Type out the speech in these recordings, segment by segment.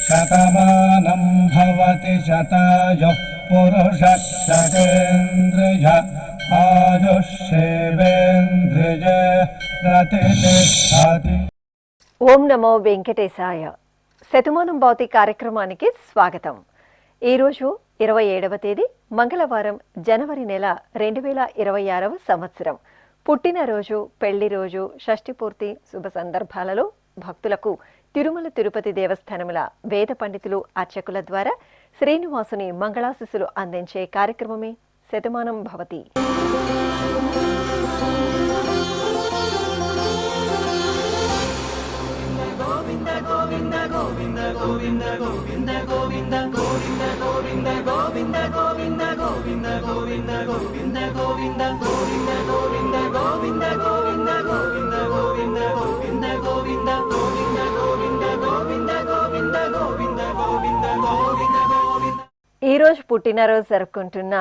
శతమానం భవతి శతాయుః పురుషः శతేంద్రియ ఆయుష్యేవేంద్రియ ప్రతిష్టతి. ఓం నమో వెంకటేశాయ. శతమానం భవతి కార్యక్రమానికి స్వాగతం. ఈరోజు 27వ తేదీ మంగళవారం, జనవరి నెల 2026వ సంవత్సరం. పుట్టినరోజు, పెళ్లి రోజు, షష్ఠి పూర్తి శుభ సందర్భాలలో భక్తులకు తిరుమల తిరుపతి దేవస్థానముల వేద పండితులు, అర్చకుల ద్వారా శ్రీనివాసుని మంగళాశిస్సులు అందించే కార్యక్రమమే శతమానం భవతి. ఈరోజు పుట్టినరోజు జరుపుకుంటున్న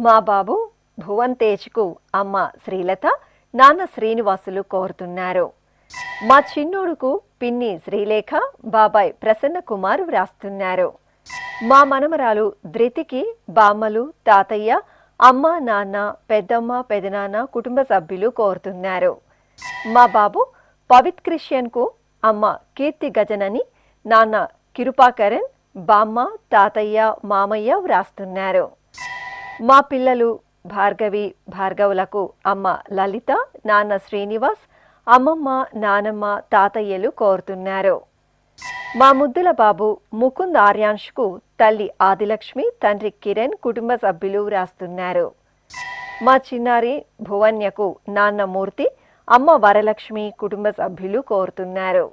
మా బాబు భువన్ తేజ్కు అమ్మ శ్రీలత, నాన్న శ్రీనివాసులు కోరుతున్నారు. మా చిన్నోడుకు పిన్ని శ్రీలేఖ, బాబాయ్ ప్రసన్న కుమార్ వ్రాస్తున్నారు. మా మనమరాలు ధృతికి బామ్మలు, తాతయ్య, అమ్మ, నాన్న, పెద్దమ్మ, పెదనాన్న, కుటుంబ సభ్యులు కోరుతున్నారు. మా బాబు పవిత్ క్రిస్టియన్కు అమ్మ కీర్తి గజనని, నాన్న కిరుపాకరణ్, బామ్మ, తాతయ్య, మామయ్య వ్రాస్తున్నారు. మా పిల్లలు భార్గవి, భార్గవులకు అమ్మ లలిత, నాన్న శ్రీనివాస్, అమ్మమ్మ, నానమ్మ, తాతయ్యలు కోరుతున్నారు. మా ముద్దుల బాబు ముకుంద్ ఆర్యాంష్కు తల్లి ఆదిలక్ష్మి, తండ్రి కిరణ్, కుటుంబ సభ్యులు వ్రాస్తున్నారు. మా చిన్నారి భువన్యకు నాన్న మూర్తి, అమ్మ వరలక్ష్మి, కుటుంబ సభ్యులు కోరుతున్నారు.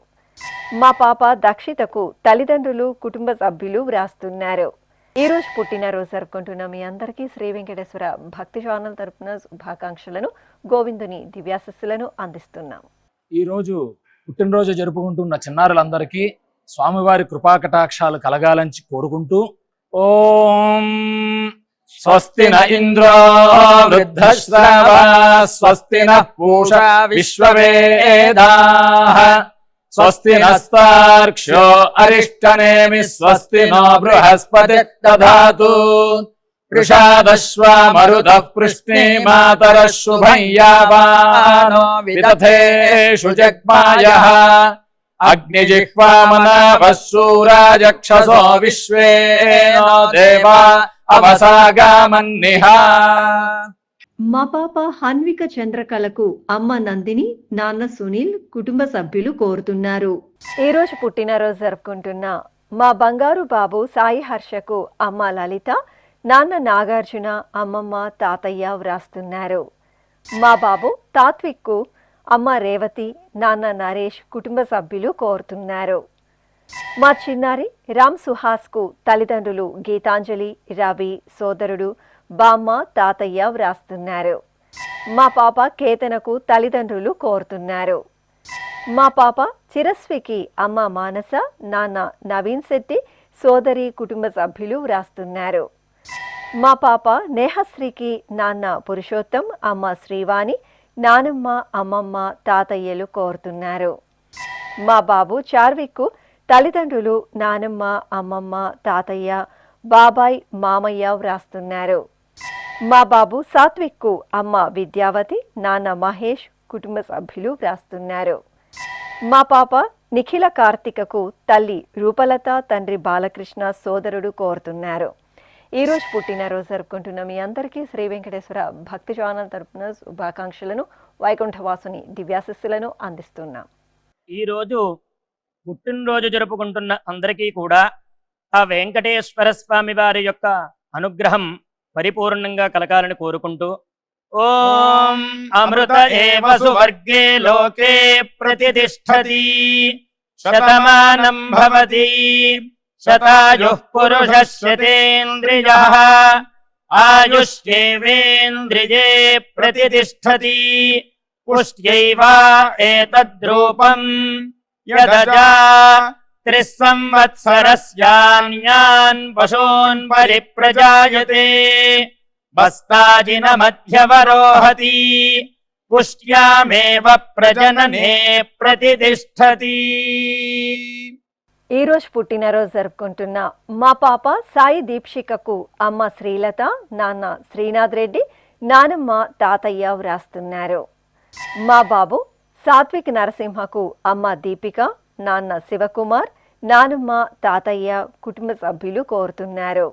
మా పాప దక్షితకు తల్లిదండ్రులు, కుటుంబ సభ్యులు వ్రాస్తున్నారు. ఈరోజు పుట్టినరోజు జరుపుకుంటున్న మీ అందరికీ శ్రీ వెంకటేశ్వర భక్తి ఛానల్ తరపున శుభాకాంక్షలను, గోవిందుని దివ్యాశస్సులను అందిస్తున్నాం. ఈరోజు పుట్టినరోజు జరుపుకుంటున్న చిన్నారులందరికీ స్వామివారి కృపాకటాక్షాలు కలగాలని కోరుకుంటూ, ఓం స్వస్తి న ఇంద్రో వృద్ధశ్రవా స్వస్తి నః పూషా విశ్వవేదాః స్వస్తి నస్తార్క్ష్యో అరిష్టనేమి స్వస్తి నో బృహస్పతి దధాతు వృషాదశ్వా మరుతః పృష్ణే మాతరః శుభం యావానో విదథేషు జగ్మాయః అగ్నిజిహ్వామనాభः శూరాజక్షసో విశ్వే నో దేవా అవసాగామన్నిహ. మా పాప హన్విక చంద్రకళకు అమ్మ నందిని, నాన్న సునీల్, కుటుంబ సభ్యులు కోరుతున్నారు. ఈరోజు పుట్టినరోజు జరుపుకుంటున్న మా బంగారు బాబు సాయి హర్షకు అమ్మ లలిత, నాన్న నాగార్జున, అమ్మమ్మ, తాతయ్య వ్రాస్తున్నారు. మా బాబు తాత్విక్కు అమ్మ రేవతి, నాన్న నరేష్, కుటుంబ సభ్యులు కోరుతున్నారు. మా చిన్నారి రామ్ సుహాస్కు తల్లిదండ్రులు గీతాంజలి, రవి, సోదరుడు, బామ్మ, తాతయ్య వ్రాస్తున్నారు. మా పాప కేతనకు తల్లిదండ్రులు కోరుతున్నారు. మా పాప చిరస్వికి అమ్మ మానస, నాన్న నవీన్ శెట్టి, సోదరి, కుటుంబ సభ్యులు వ్రాస్తున్నారు. మా పాప నేహశ్రీకి నాన్న పురుషోత్తం, అమ్మ శ్రీవాణి, నానమ్మ, అమ్మమ్మ, తాతయ్యలు కోరుతున్నారు. మా బాబు చార్విక్కు తల్లిదండ్రులు నానమ్మ, అమ్మమ్మ, తాతయ్య, బాబాయ్, మామయ్య వ్రాస్తున్నారు. మా బాబు సాత్విక్కు అమ్మ విద్యావతి, నాన్న మహేష్, కుటుంబ సభ్యులు వ్రాస్తున్నారు. మా పాప నిఖిల కార్తికకు తల్లి రూపలత, తండ్రి బాలకృష్ణ, సోదరుడు కోరుతున్నారు. ఈరోజు పుట్టినరోజు జరుపుకుంటున్న మీ అందరికీ శ్రీ వెంకటేశ్వర భక్తి ఛానల్ తరపున శుభాకాంక్షలను, వైకుంఠవాసుని దివ్యాశస్సులను అందిస్తున్నాం. ఈరోజు పుట్టినరోజు జరుపుకుంటున్న అందరికీ కూడా ఆ వెంకటేశ్వర స్వామి వారి యొక్క అనుగ్రహం పరిపూర్ణంగా కలగాలని కోరుకుంటూ, ఓం అమృత ఏవ సువర్గే లోకే ప్రతిష్టతి శతమానం భవతి శతాయుః పురుషః శతేంద్రియః ఆయుష్యేవేంద్రియే ప్రతిష్టతి పుష్ట్యైవ ఏతద్రూపం యదజా త్రిస్సంవత్సరస్యాన్యాన్ పశూన్ పరిప్రజాయతే బస్తాజిన మధ్యవరోహతి పుష్ట్యామేవ ప్రజననే ప్రతిష్టతి. ఈ రోజు పుట్టినరోజు జరుపుకుంటున్న మా పాప సాయి దీక్షికకు అమ్మ శ్రీలత, నాన్న శ్రీనాథ్ రెడ్డి, నానమ్మ తాతయ్య వ్రాస్తున్నారు. మా బాబు సాత్విక్ నరసింహకు అమ్మ దీపిక, నాన్న శివకుమార్, నానమ్మ తాతయ్య కుటుంబ సభ్యులు కోరుతున్నారు.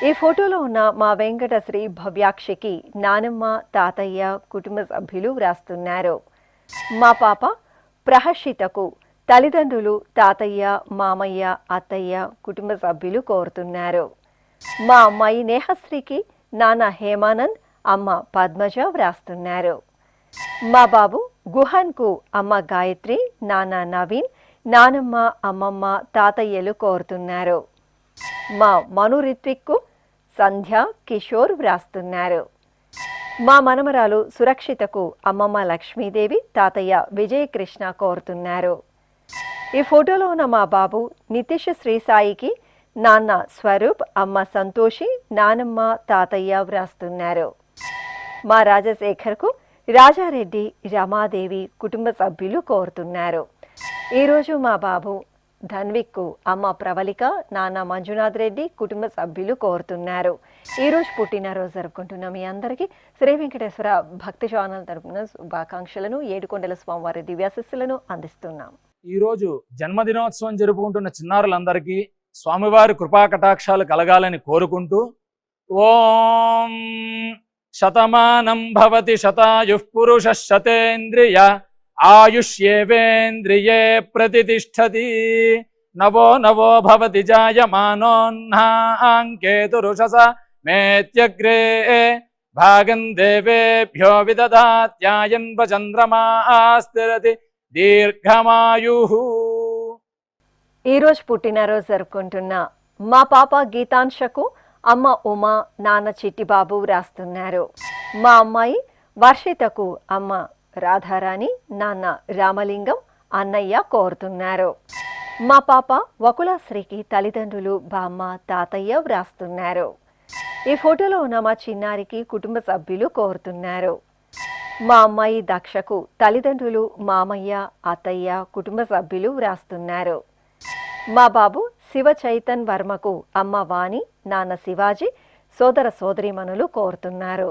ఈ ఫోటోలో ఉన్న మా వెంకటశ్రీ భవ్యాక్షికి నానమ్మ తాతయ్య కుటుంబ సభ్యులు వ్రాస్తున్నారు. మా పాప ప్రహర్షితకు తల్లిదండ్రులు తాతయ్య, మామయ్య, అత్తయ్య కుటుంబ సభ్యులు కోరుతున్నారు. మా అమ్మాయి నేహశ్రీకి నాన్న హేమానంద్, అమ్మ పద్మజ వ్రాస్తున్నారు. మా బాబు గుహన్కు అమ్మ గాయత్రి, నాన్న నవీన్, నానమ్మ, అమ్మమ్మ, తాతయ్యలు కోరుతున్నారు. మా మను రిత్విక్కు సంధ్య, కిషోర్ వ్రాస్తున్నారు. మా మనమరాలు సురక్షితకు అమ్మమ్మ లక్ష్మీదేవి, తాతయ్య విజయకృష్ణ కోరుతున్నారు. ఈ ఫోటోలో ఉన్న మా బాబు నితీష్ శ్రీసాయికి నాన్న స్వరూప్, అమ్మ సంతోషి, నానమ్మ, తాతయ్య వ్రాస్తున్నారు. మా రాజశేఖర్కు రాజారెడ్డి, రమాదేవి కుటుంబ సభ్యులు కోరుతున్నారు. ఈరోజు మా బాబు ధన్విక్కు అమ్మ ప్రవళిక, నాన్న మంజునాథ్ రెడ్డి కుటుంబ సభ్యులు కోరుతున్నారు. ఈరోజు పుట్టినరోజు జరుపుకుంటున్న మీ అందరికీ శ్రీ వెంకటేశ్వర భక్తి ఛానల్ తరపున శుభాకాంక్షలను, ఏడుకొండల స్వామివారి దివ్యాశిస్సులను అందిస్తున్నాం. ఈరోజు జన్మదినోత్సవం జరుపుకుంటున్న చిన్నారులందరికీ స్వామివారి కృపా కటాక్షాలు కలగాలని కోరుకుంటూ ఓం శతమానం భవతి శతాయుః పురుషః శతేంద్రియ ఆయుష్యేవేంద్రియే ప్రతిష్టతి నవో నవో భవతి జాయమానోన్హాంకేతురుషస మేత్యగ్రే భాగం దేవేభ్యో విదదాత్యాయన్వ చంద్రమాస్థిరతి దీర్ఘమాయు. ఈరోజు పుట్టినరోజు జరుపుకుంటున్న మా పాప గీతాంశకు అమ్మ ఉమా, నాన్న చిట్టిబాబు రాస్తున్నారు. మా అమ్మాయి వర్షితకు అమ్మ రాధారాణి, నాన్న రామలింగం, అన్నయ్య కోరుతున్నారు. మా పాప వకులాశ్రీకి తల్లిదండ్రులు బామ్మ, తాతయ్య వ్రాస్తున్నారు. ఈ ఫోటోలో ఉన్న మా చిన్నారికి కుటుంబ సభ్యులు కోరుతున్నారు. మా అమ్మాయి దక్షకు తల్లిదండ్రులు మామయ్య, అత్తయ్య కుటుంబ సభ్యులు వ్రాస్తున్నారు. మా బాబు శివ చైతన్ వర్మకు అమ్మ వాణి, నాన్న శివాజీ, సోదర సోదరీమణులు కోరుతున్నారు.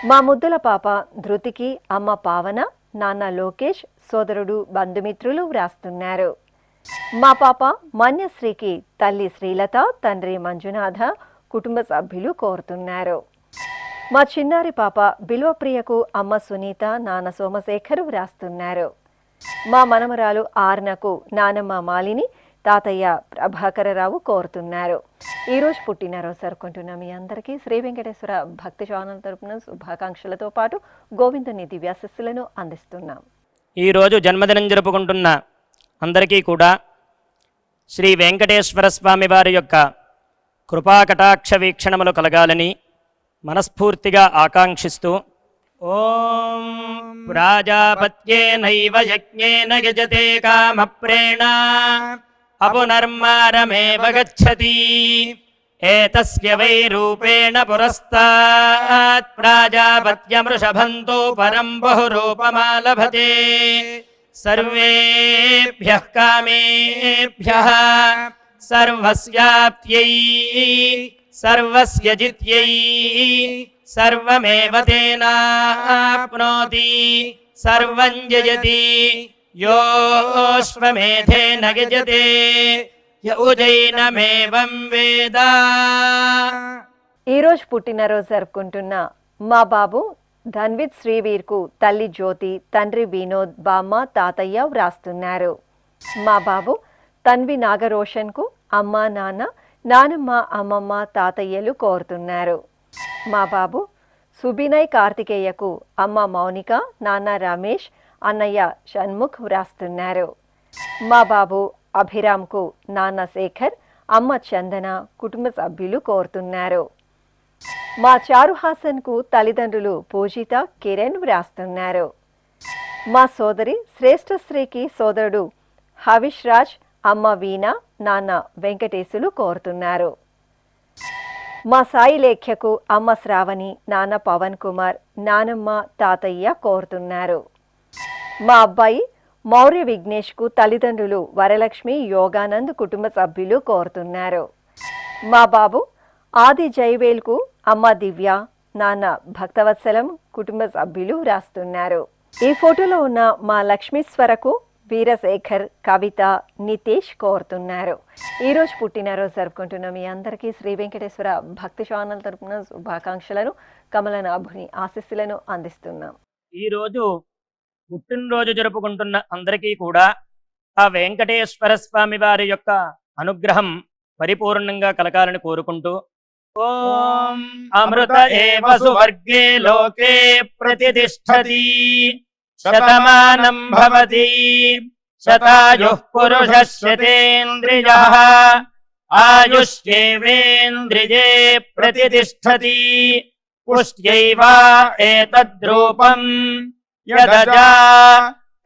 మా ముద్దుల పాప ధృతికి అమ్మ పావన, నాన్న లోకేష్, సోదరుడు బంధుమిత్రులు వ్రాస్తున్నారు. మా పాప మన్యశ్రీకి తల్లి శ్రీలత, తండ్రి మంజునాథ కుటుంబ సభ్యులు కోరుతున్నారు. మా చిన్నారి పాప బిల్వప్రియకు అమ్మ సునీత, నాన్న సోమశేఖర్ వ్రాస్తున్నారు. మా మనమరాలు ఆర్నకు నానమ్మ మాలిని, తాతయ్య ప్రభాకరరావు కోరుతున్నారు. ఈరోజు పుట్టినరోజు జరుపుకుంటున్న మీ అందరికీ శ్రీ వెంకటేశ్వర భక్తి ఛానల్ తరపున శుభాకాంక్షలతో పాటు గోవిందుని దివ్యాశిస్సులను అందిస్తున్నాం. ఈరోజు జన్మదినం జరుపుకుంటున్న అందరికీ కూడా శ్రీ వెంకటేశ్వర స్వామి వారి యొక్క కృపాకటాక్ష వీక్షణములు కలగాలని మనస్ఫూర్తిగా ఆకాంక్షిస్తూ ఓం ప్రాజాపత్యేనైవ యజ్ఞేన యజతే కామప్రేణ అపునర్మారమేవ గచ్చతి ఏతస్య వై రూపేణ పురస్తాత్ ప్రాజాపత్యమృషభంతో పరం బహురూపమాలభతే సర్వేభ్యః కామేభ్యః సర్వస్యాప్త్యై సర్వస్య జిత్యై సర్వమేవ తేనాప్నోతి సర్వం జయతి యోశ్వమేధేన యజతే యౌజైనమేవం వేద. ఈరోజు పుట్టినరోజు జరుపుకుంటున్న మా బాబు ధన్విత్ శ్రీవీర్కు తల్లి జ్యోతి, తండ్రి వినోద్, బామ్మ, తాతయ్య వ్రాస్తున్నారు. మా బాబు తన్వి నాగరోషన్కు అమ్మ, నాన్న, నానమ్మ, అమ్మమ్మ, తాతయ్యలు కోరుతున్నారు. మా బాబు సుబినయ్ కార్తికేయకు అమ్మ మౌనిక, నాన్న రమేష్, అన్నయ్య షణ్ముఖ్ వ్రాస్తున్నారు. మా బాబు అభిరామ్కు నాన్న శేఖర్, అమ్మ చందన కుటుంబ సభ్యులు కోరుతున్నారు. మా చారుహాసన్కు తల్లిదండ్రులు పూజిత, కిరణ్ వ్రాస్తున్నారు. మా సోదరి శ్రేష్ఠశ్రీకి సోదరుడు హవిష్ రాజ్, అమ్మ వీణ, నాన్న వెంకటేశులు కోరుతున్నారు. మా సాయి లేఖ్యకు అమ్మ శ్రావణి, నాన్న పవన్ కుమార్, నానమ్మ, తాతయ్య కోరుతున్నారు. మా అబ్బాయి మౌర్య విఘ్నేష్కు తల్లిదండ్రులు వరలక్ష్మి, యోగానంద్, కుటుంబ సభ్యులు కోరుతున్నారు. మా బాబు ఆది జైవేల్కు అమ్మ దివ్య, నాన్న భక్తవత్సలం, కుటుంబ సభ్యులు రాస్తున్నారు. ఈ ఫోటోలో ఉన్న మా లక్ష్మీశ్వరకు వీరశేఖర్, కవిత, నితేష్ కోరుతున్నారు. ఈరోజు పుట్టినరోజు జరుపుకుంటున్న మీ అందరికీ శ్రీ వెంకటేశ్వర భక్తి ఛానల్ తరపున శుభాకాంక్షలను, కమలనాభుని ఆశీస్సులను అందిస్తున్నాం. ఈరోజు పుట్టినరోజు జరుపుకుంటున్న అందరికీ కూడా ఆ వెంకటేశ్వర స్వామి వారి యొక్క అనుగ్రహం పరిపూర్ణంగా కలగాలని కోరుకుంటూ ఓం అమృత ఏవ సువర్గే లోకే ప్రతిష్ఠతి శతమానం భవతి శతాయుః పురుషः శతేంద్రియః ఆయుష్యేవేంద్రియే ప్రతిష్ఠతి పుష్ట్యైవ ఏతద్రూపం యదజా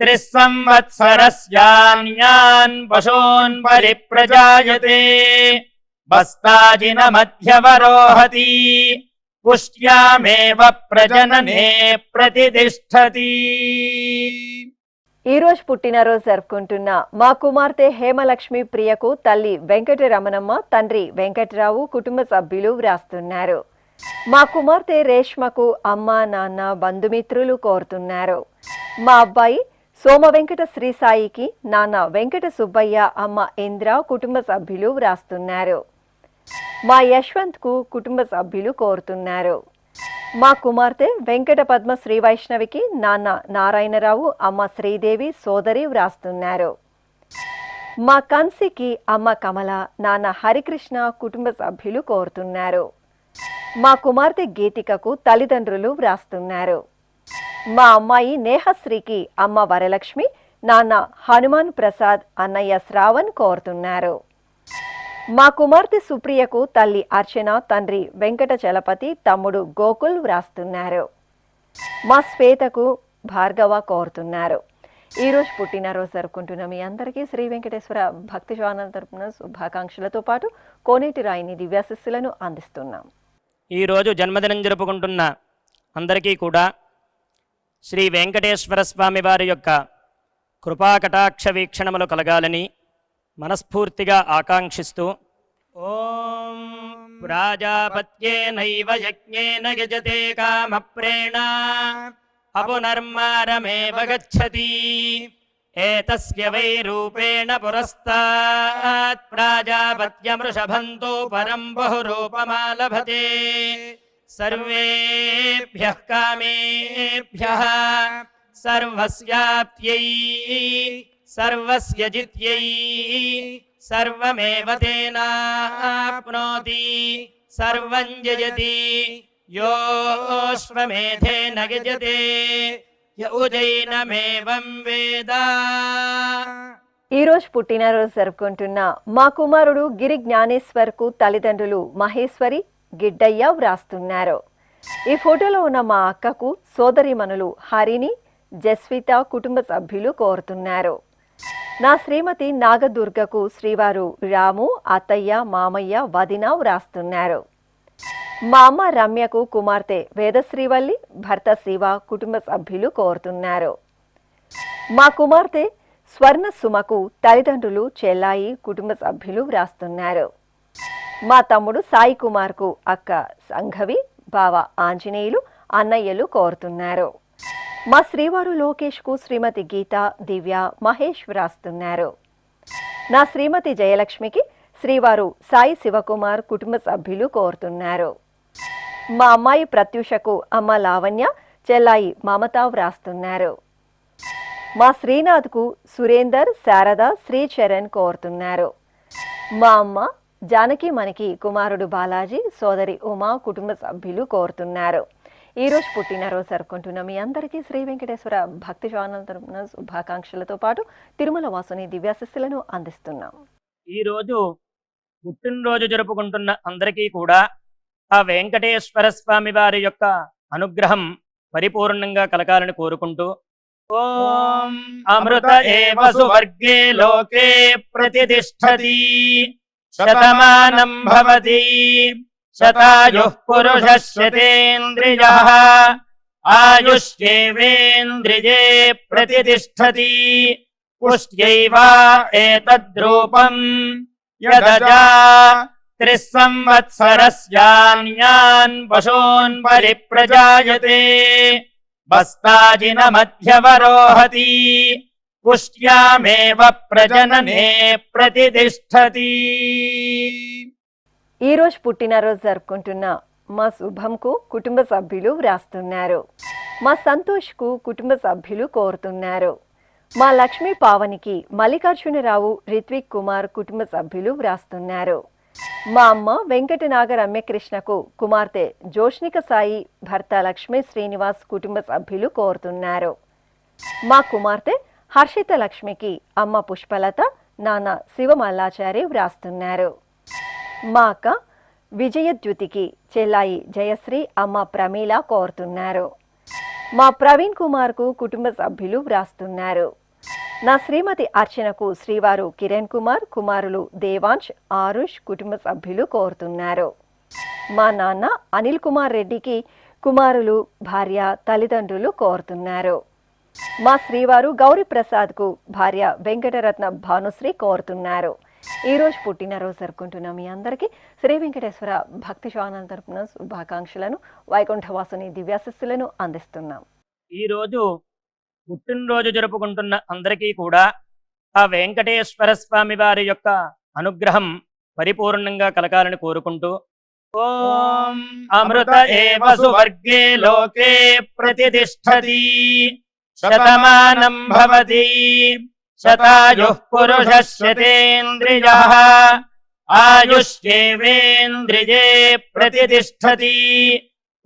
త్రిస్సంవత్సరస్యాన్యాన్ పశూన్ పరిప్రజాయతే బస్తాజిన మధ్యవరోహతి పుష్ట్యామేవ ప్రజననే ప్రతిష్ఠతి. ఈరోజు పుట్టినరోజు జరుపుకుంటున్న మా కుమార్తె హేమలక్ష్మి ప్రియకు తల్లి వెంకటరమణమ్మ, తండ్రి వెంకటరావు, కుటుంబ సభ్యులు వ్రాస్తున్నారు. మా కుమార్తె రేష్మకు అమ్మ, నాన్న, బంధుమిత్రులు కోరుతున్నారు. మా అబ్బాయి సోమ వెంకట శ్రీసాయికి నాన్న వెంకట సుబ్బయ్య, అమ్మ ఇంద్ర, కుటుంబ సభ్యులు వ్రాస్తున్నారు. మా యశ్వంత్కు కుటుంబ సభ్యులు కోరుతున్నారు. మా కుమార్తె వెంకట పద్మ శ్రీ వైష్ణవికి నాన్న నారాయణరావు, అమ్మ శ్రీదేవి, సోదరి వ్రాస్తున్నారు. మా కన్సికి అమ్మ కమల, నాన్న హరికృష్ణ, కుటుంబ సభ్యులు కోరుతున్నారు. మా కుమార్తె గీతికకు తల్లిదండ్రులు వ్రాస్తున్నారు. మా అమ్మాయి నేహశ్రీకి అమ్మ వరలక్ష్మి, నాన్న హనుమాన్ ప్రసాద్, అన్నయ్య శ్రావణ్ కోరుతున్నారు. మా కుమార్తె సుప్రియకు తల్లి అర్చన, తండ్రి వెంకట చలపతి, తమ్ముడు గోకుల్ వ్రాస్తున్నారు. మా శ్వేతకు భార్గవ కోరుతున్నారు. ఈరోజు పుట్టినరోజు జరుపుకుంటున్న మీ అందరికీ శ్రీ వెంకటేశ్వర భక్తి ఛానల్ తరపున శుభాకాంక్షలతో పాటు కోనేటి రాయిని దివ్యాశిస్సులను అందిస్తున్నాం. ఈరోజు జన్మదినం జరుపుకుంటున్న అందరికీ కూడా శ్రీ వెంకటేశ్వర స్వామి వారి యొక్క కృపాకటాక్ష వీక్షణములు కలగాలని మనస్ఫూర్తిగా ఆకాంక్షిస్తూ ఓం ప్రాజాపత్యేనైవ యజ్ఞేన యజతే కామప్రేణ అపునర్మారమేవ గచ్చతి ఏతస్య వై రూపేణ పురస్తాత్ ప్రాజాపత్యమృషభంతో పరం బహురూపమాలభతే సర్వేభ్యః కామేభ్యః సర్వస్యాప్త్యై సర్వస్య జిత్యై సర్వమేవ తేనాప్నోతి సర్వం జయతి యోశ్వమేధేన యజతే య ఉజైనమేవం వేద. ఈరోజు పుట్టినరోజు జరుపుకుంటున్న మా కుమారుడు గిరి జ్ఞానేశ్వర్కు తల్లిదండ్రులు మహేశ్వరి, గిడ్డయ్య వ్రాస్తున్నారు. ఈ ఫోటోలో ఉన్న మా అక్కకు సోదరిమణులు హరిని, జస్విత, కుటుంబ సభ్యులు కోరుతున్నారు. నా శ్రీమతి నాగదుర్గకు శ్రీవారు రాము, అత్తయ్య, మామయ్య, వదిన వ్రాస్తున్నారు. మా అమ్మ రమ్యకు కుమార్తె వేదశ్రీవల్లి, భర్త శివ, కుటుంబ సభ్యులు కోరుతున్నారు. మా కుమార్తె స్వర్ణ సుమకు తల్లిదండ్రులు చెల్లాయి, కుటుంబ సభ్యులు వ్రాస్తున్నారు. మా తమ్ముడు సాయి కుమార్కు అక్క సంఘవి, బావ ఆంజనేయులు, అన్నయ్యలు కోరుతున్నారు. మా శ్రీవారు లోకేష్కు శ్రీమతి గీత, దివ్య, మహేష్ వ్రాస్తున్నారు. నా శ్రీమతి జయలక్ష్మికి శ్రీవారు సాయి శివకుమార్, కుటుంబ సభ్యులు కోరుతున్నారు. మా అమ్మాయి ప్రత్యూషకు అమ్మ లావణ్య, చెల్లాయి మమత వ్రాస్తున్నారు. మా శ్రీనాథ్కు సురేందర్, శారద, శ్రీచరణ్ కోరుతున్నారు. మా అమ్మ జానకి మనకి కుమారుడు బాలాజీ, సోదరి ఉమా, కుటుంబ సభ్యులు కోరుతున్నారు. ఈరోజు పుట్టినరోజు జరుపుకుంటున్న మీ అందరికీ శ్రీ వెంకటేశ్వర భక్తి ఛానల్ తరపున శుభాకాంక్షలతో పాటు తిరుమల వాసుని దివ్యాశిస్సులను అందిస్తున్నాం. ఈరోజు పుట్టినరోజు జరుపుకుంటున్న అందరికీ కూడా ఆ వెంకటేశ్వర స్వామి వారి యొక్క అనుగ్రహం పరిపూర్ణంగా కలగాలని కోరుకుంటూ ఓం అమృత ఏవ సువర్గే లోకే ప్రతిష్ఠతి శతమానం భవతి శతాయుః పురుషः శతేంద్రియः ఆయుష్యేవేంద్రియే ప్రతిష్టతి పుష్ట్యైవ ఏతద్రూపం యదజా 3 సంవత్సరస్యాన్యాన్ పశూన్ పరిప్రజాయతే బస్తాజిన మధ్యవరోహతి పుష్ట్యామేవ ప్రజననే ప్రతిష్టతి. ఈ రోజు పుట్టినరోజు జరుపుకుంటున్న మా శుభంకు కుటుంబ సభ్యులు వ్రాస్తున్నారు. మా సంతోష్కు కుటుంబ సభ్యులు కోరుతున్నారు. మా లక్ష్మీ పావనికి మల్లికార్జునరావు రిత్విక్ కుమార్ కుటుంబ సభ్యులు వ్రాస్తున్నారు. మా అమ్మ వెంకటనాగ రమ్యకృష్ణకు కుమార్తె జోష్నిక సాయి భర్త లక్ష్మీ శ్రీనివాస్ కుటుంబ సభ్యులు కోరుతున్నారు. మా కుమార్తె హర్షిత లక్ష్మికి అమ్మ పుష్పలత నాన్న శివమల్లాచారి వ్రాస్తున్నారు. మా అక్క విజయద్యుతికి చెల్లాయి జయశ్రీ అమ్మ ప్రమీల కోరుతున్నారు. మా ప్రవీణ్ కుమార్కు కుటుంబ సభ్యులు వ్రాస్తున్నారు. నా శ్రీమతి అర్చనకు శ్రీవారు కిరణ్ కుమార్ కుమారులు దేవాంశ్ ఆరుష్ కుటుంబ సభ్యులు కోరుతున్నారు. మా నాన్న అనిల్ కుమార్ రెడ్డికి కుమారులు భార్య తల్లిదండ్రులు కోరుతున్నారు. మా శ్రీవారు గౌరీ ప్రసాద్కు భార్య వెంకటరత్న భానుశ్రీ కోరుతున్నారు. ఈ రోజు పుట్టినరోజు జరుపుకుంటున్న మీ అందరికీ శ్రీ వెంకటేశ్వర భక్తి ఛానల్ తరపున శుభాకాంక్షలను వైకుంఠవాసుని దివ్యాశిస్సులను అందిస్తున్నాం. ఈ రోజు పుట్టినరోజు జరుపుకుంటున్న అందరికీ కూడా ఆ వెంకటేశ్వర స్వామి వారి యొక్క అనుగ్రహం పరిపూర్ణంగా కలగాలని కోరుకుంటూ ఓం అమృత ఏవ సువర్గే లోకే ప్రతిష్టతి శతమానం భవతి శతాయుః పురుషः శతేంద్రియः ఆయుష్యేవేంద్రియే ప్రతిష్టతి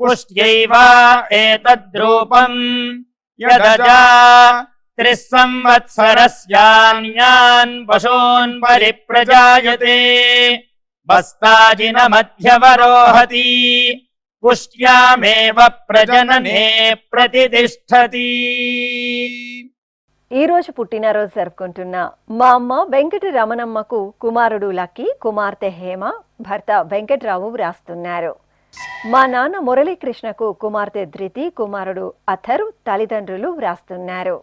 పుష్ట్యైవ ఏతద్రూపం యదజా 3 సంవత్సరస్యాన్యాన్ పశూన్ పరిప్రజాయతే బస్తాజిన మధ్యవరోహతి పుష్ట్యామేవ ప్రజననే ప్రతిష్టతి. ఈ రోజు పుట్టినరోజు జరుపుకుంటున్న మా అమ్మ వెంకట రమణమ్మకు కుమారుడు లక్కీ కుమార్తె హేమ భర్త వెంకట్రావు వ్రాస్తున్నారు. మా నాన్న మురళీకృష్ణకు కుమార్తె ధృతి కుమారుడు అథర్ తల్లిదండ్రులు వ్రాస్తున్నారు.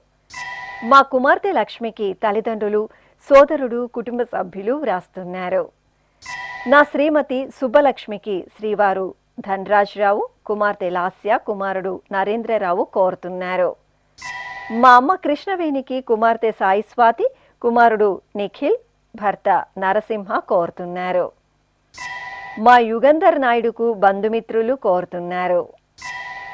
మా కుమార్తె లక్ష్మికి తల్లిదండ్రులు సోదరుడు కుటుంబ సభ్యులు వ్రాస్తున్నారు. నా శ్రీమతి సుబ్బలక్ష్మికి శ్రీవారు ధనరాజరావు కుమార్తె లాస్య కుమారుడు నరేంద్రరావు కోరుతున్నారు. మా అమ్మ కృష్ణవేణికి కుమార్తె సాయి స్వాతి కుమారుడు నిఖిల్ భర్త నరసింహ కోరుతున్నారు. మా యుగంధర్ నాయుడుకు బంధుమిత్రులు కోరుతున్నారు.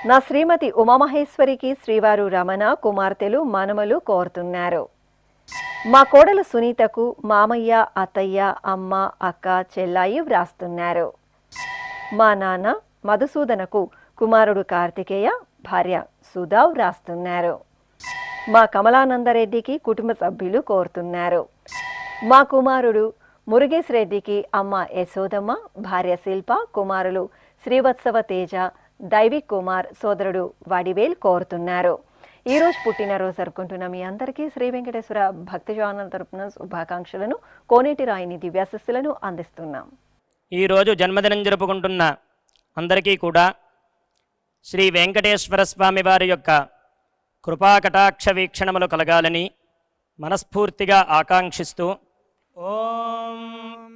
నా శ్రీమతి ఉమామహేశ్వరికి శ్రీవారు రమణ కుమార్తెలు మనమలు కోరుతున్నారు. మా కోడలు సునీతకు మామయ్య అత్తయ్య అమ్మ అక్క చెల్లాయి వ్రాస్తున్నారు. మా నాన్న మధుసూదనకు కుమారుడు కార్తికేయ భార్య సుధా వ్రాస్తున్నారు. మా కమలానందరెడ్డికి కుటుంబ సభ్యులు కోరుతున్నారు. మా కుమారుడు మురుగేశ్ రెడ్డికి అమ్మ యశోదమ్మ భార్య శిల్ప కుమారులు శ్రీవత్సవ తేజ దైవిక్ కుమార్ సోదరుడు వడివేల్ కోరుతున్నారు. ఈ రోజు పుట్టినరోజు జరుపుకుంటున్న మీ అందరికీ శ్రీ వెంకటేశ్వర భక్తి ఛానల్ తరపున శుభాకాంక్షలను కోనేటి రాయిని దివ్యాశిస్సులను అందిస్తున్నాం. ఈరోజు జన్మదినం జరుపుకుంటున్న అందరికీ కూడా శ్రీ వెంకటేశ్వర స్వామి వారి యొక్క కృపాకటాక్ష వీక్షణములు కలగాలని మనస్ఫూర్తిగా ఆకాంక్షిస్తూ ఓం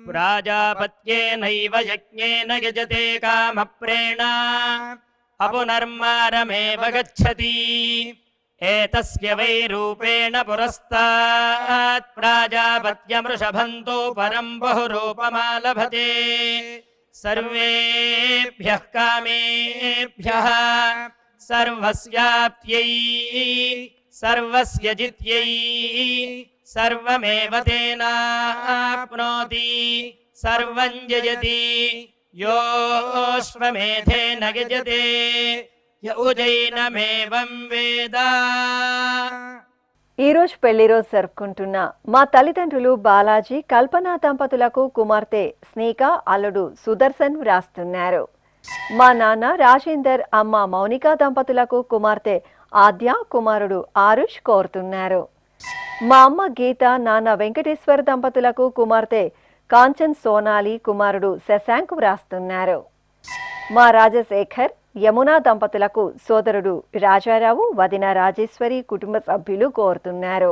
ప్రాజాపత్యేనైవ యజ్ఞేన యజతే కామప్రేణ అపునర్మారమేవ గచ్చతి ఏతస్య వై రూపేణ పురస్తాత్ ప్రాజాపత్యమృషభంతో పరం బహురూపమాలభతే సర్వేభ్యః కామేభ్యః సర్వస్యాప్త్యై సర్వస్య జిత్యై సర్వమేవ తేనాప్నోతి సర్వం జయతి యోష్వమేధేన గజతే యౌజైనమేవం వేద. ఈ రోజు పెళ్లి రోజు జరుపుకుంటున్న మా తల్లిదండ్రులు బాలాజీ కల్పనా దంపతులకు కుమార్తె స్నేక అల్లుడు సుదర్శన్ వ్రాస్తున్నారు. మా నాన్న రాజేందర్ అమ్మ మౌనిక దంపతులకు కుమార్తె ఆద్య కుమారుడు ఆరుష్ కోరుతున్నారు. మా అమ్మ గీత నాన్న వెంకటేశ్వర దంపతులకు కుమార్తె కాంచన్ సోనాలి కుమారుడు శశాంక్ వ్రాస్తున్నారు. మా రాజశేఖర్ యమునా దంపతులకు సోదరుడు రాజారావు వదిన రాజేశ్వరి కుటుంబ సభ్యులు కోరుతున్నారు.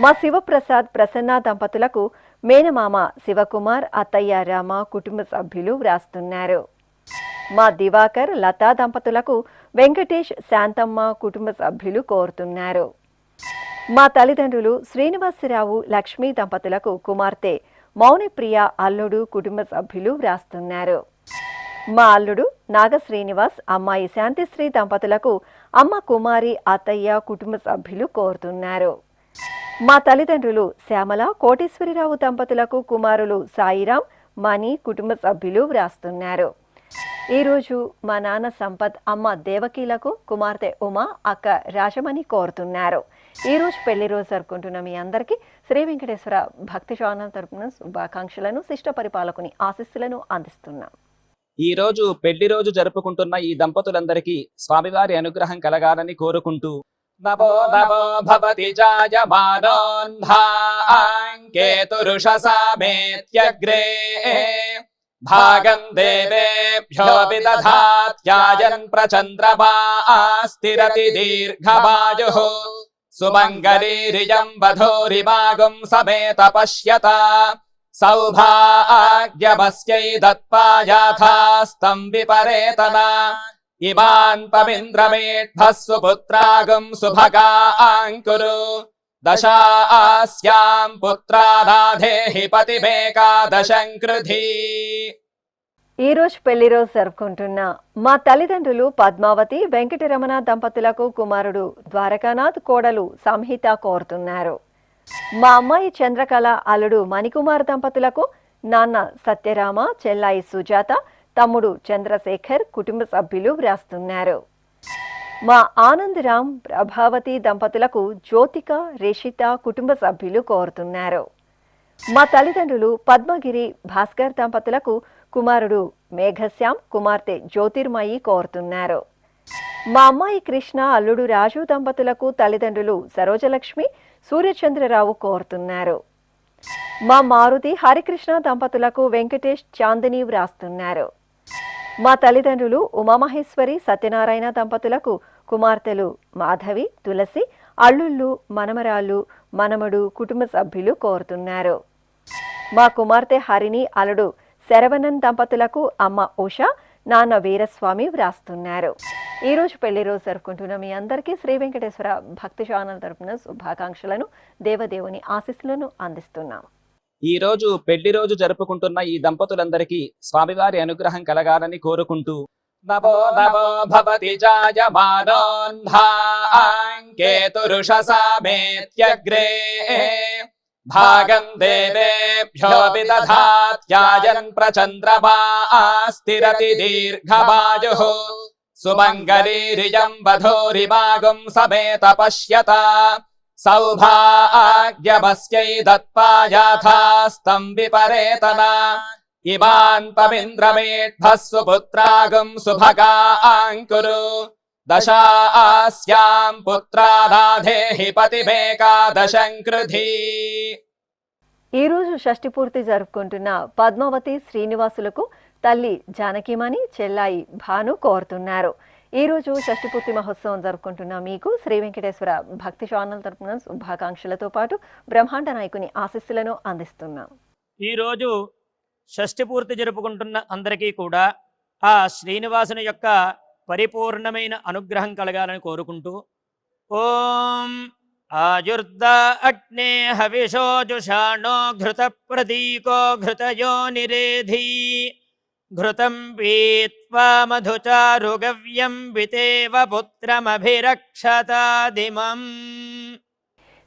మా శివప్రసాద్ ప్రసన్న దంపతులకు మేనమామ శివకుమార్ అత్తయ్య రామ కుటుంబ సభ్యులు వ్రాస్తున్నారు. మా దివాకర్ లతా దంపతులకు వెంకటేష్ శాంతమ్మ కుటుంబ సభ్యులు కోరుతున్నారు. మా తల్లిదండ్రులు శ్రీనివాసరావు లక్ష్మీ దంపతులకు కుమార్తె మౌనిప్రియ అల్లుడు కుటుంబ సభ్యులు వ్రాస్తున్నారు. మా అల్లుడు నాగ శ్రీనివాస్ అమ్మాయి శాంతిశ్రీ దంపతులకు అమ్మ కుమారి అత్తయ్య కుటుంబ సభ్యులు కోరుతున్నారు. మా తల్లిదండ్రులు శ్యామల కోటేశ్వరిరావు దంపతులకు కుమారులు సాయిరాం మణి కుటుంబ సభ్యులు వ్రాస్తున్నారు. ఈరోజు మా నాన్న సంపత్ అమ్మ దేవకీలకు కుమార్తె ఉమా అక్క రాజమణి కోరుతున్నారు. ఈరోజు పెళ్లి రోజు జరుపుకుంటున్న మీ అందరికీ శ్రీ వెంకటేశ్వర భక్తి ఛానల్ తరపున శుభాకాంక్షలను శిష్ట పరిపాలకుని ఆశీస్సులను అందిస్తున్నాం. ఈ రోజు పెళ్లి రోజు జరుపుకుంటున్న ఈ దంపతులందరికీ స్వామివారి అనుగ్రహం కలగాలని కోరుకుంటూ నమో నమో భవతి జాయమానోన్ధాంకేతురుషసామేత్యగ్రే భాగం దేవేభ్యో విదధాత్యాయన్ ప్రచంద్రమాస్తిరతి దీర్ఘమాయుః సుమంగళీరియం వధూరిమాగం సమేత పశ్యత సౌభాగ్యమస్యై దత్పాయాథాస్తం విపరేతన ఇమాన్ పవింద్రమేఢ్భస్సు పుత్రాగం సుభగాంకురు దశాస్యాం పుత్రానాధేహి పతిమేకాదశం కృధి. ఈ రోజు పెళ్లి రోజు జరుపుకుంటున్న మా తల్లిదండ్రులు పద్మావతి వెంకటరమణ దంపతులకు కుమారుడు ద్వారకానాథ్ కోడలు సంహిత కోరుతున్నారు. మా అమ్మాయి చంద్రకళ అల్లుడు మణికుమార్ దంపతులకు నాన్న సత్యరామ చెల్లాయి సుజాత తమ్ముడు చంద్రశేఖర్ కుటుంబ సభ్యులు వ్రాస్తున్నారు. మా ఆనందరామ్ ప్రభావతి దంపతులకు జ్యోతిక రేషిత కుటుంబ సభ్యులు కోరుతున్నారు. మా తల్లిదండ్రులు పద్మగిరి భాస్కర్ దంపతులకు కుమారుడు మేఘశ్యామ్ కుమార్తె జ్యోతిర్మయి కోరుతున్నారు. మా అమ్మాయి కృష్ణ అల్లుడు రాజు దంపతులకు తల్లిదండ్రులు సరోజలక్ష్మి సూర్యచంద్రరావు కోరుతున్నారు. మా మారుతి హరికృష్ణ దంపతులకు వెంకటేష్ చాందిని వ్రాస్తున్నారు. మా తల్లిదండ్రులు ఉమామహేశ్వరి సత్యనారాయణ దంపతులకు కుమార్తెలు మాధవి తులసి అల్లుళ్ళు మనమరాళ్ళు మనమడు కుటుంబ సభ్యులు కోరుతున్నారు. మా కుమార్తె హరిణి అల్లుడు శరవణన్ దంపతులకు అమ్మ ఉష నాన్న వీరస్వామి వ్రాస్తున్నారు. ఈ రోజు పెళ్లి రోజు జరుపుకుంటున్న మీ అందరికీ శ్రీ వెంకటేశ్వర భక్తి ఛానల్ తరపున శుభాకాంక్షలను దేవదేవుని ఆశీస్సులను అందిస్తున్నాం. ఈ రోజు పెళ్లి రోజు జరుపుకుంటున్న ఈ దంపతులందరికీ స్వామివారి అనుగ్రహం కలగాలని కోరుకుంటూ నమో నమో భవతి జాయమానోన్ధాంకేతురుషసామేత్యగ్రే భాగం దేవేభ్యో విదధాత్యాయన్ ప్రచంద్రమాస్తిరతి దీర్ఘమాయుః సుమంగళీరియం వధూరిమాగం సమేత పశ్యత సౌభాగ్యమస్యై దత్పాయాథాస్తం విపరేతన ఇమాన్ పవింద్రమేఢ్భస్సు పుత్రాగం సుభగాంకురు దశాస్యాం పుత్రానాధేహి పతిమేకాదశం కృధి. ఈ రోజు షష్ఠి పూర్తి జరుపుకుంటున్న పద్మావతి శ్రీనివాసులకు తల్లి జానకిమణి చెల్లాయి భాను కోరుతున్నారు. ఈ రోజు షష్ఠి పూర్తి మహోత్సవం జరుపుకుంటున్న మీకు శ్రీ వెంకటేశ్వర భక్తి ఛానల్ తరపున శుభాకాంక్షలతో పాటు బ్రహ్మాండ నాయకుని ఆశీస్సులను అందిస్తున్నాం. ఈరోజు షష్ఠి పూర్తి జరుపుకుంటున్న అందరికీ కూడా ఆ శ్రీనివాసుని యొక్క పరిపూర్ణమైన అనుగ్రహం కలగాలని కోరుకుంటూ ఓం ఆయుర్ద అగ్నే హవిషో జుషాణో ఘృత ప్రదీకో ఘృతయో నిరేధి ఘృతం పీత్వా మధుచారుగవ్యం వితేవ పుత్రమభిరక్షతాదిమం.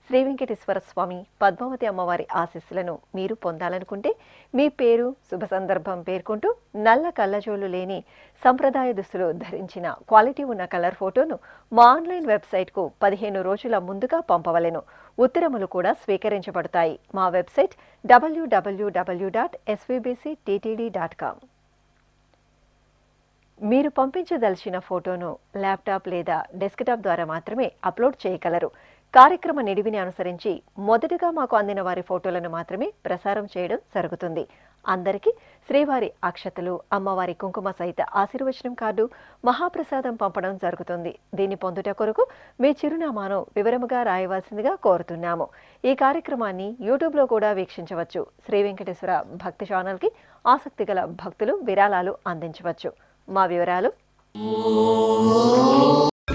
శ్రీ వెంకటేశ్వర స్వామి పద్మావతి అమ్మవారి ఆశీస్సులను మీరు పొందాలనుకుంటే మీ పేరు శుభ సందర్భం పేర్కొంటూ నల్ల కళ్ళజోలు లేని సంప్రదాయ దుస్తులు ధరించిన క్వాలిటీ ఉన్న కలర్ ఫోటోను మా ఆన్లైన్ వెబ్సైట్కు 15 రోజుల ముందుగా పంపవలెను. ఉత్తరములు కూడా స్వీకరించబడతాయి. మా వెబ్సైట్ www.svbcttd.com. మీరు పంపించదలిచిన ఫోటోను ల్యాప్టాప్ లేదా డెస్క్టాప్ ద్వారా మాత్రమే అప్లోడ్ చేయగలరు. కార్యక్రమ నిడివిని అనుసరించి మొదటగా మాకు అందిన వారి ఫోటోలను మాత్రమే ప్రసారం చేయడం జరుగుతుంది. అందరికీ శ్రీవారి అక్షతలు, అమ్మవారి కుంకుమ సహిత ఆశీర్వచనం కార్డు, మహాప్రసాదం పంపడం జరుగుతుంది. దీన్ని పొందుట కొరకు మీ చిరునామాను వివరముగా రాయవలసిందిగా కోరుతున్నాము. ఈ కార్యక్రమాన్ని యూట్యూబ్లో కూడా వీక్షించవచ్చు. శ్రీ వెంకటేశ్వర భక్తి ఛానల్కి ఆసక్తి గల భక్తులు విరాళాలు అందించవచ్చు. మా వివరాలు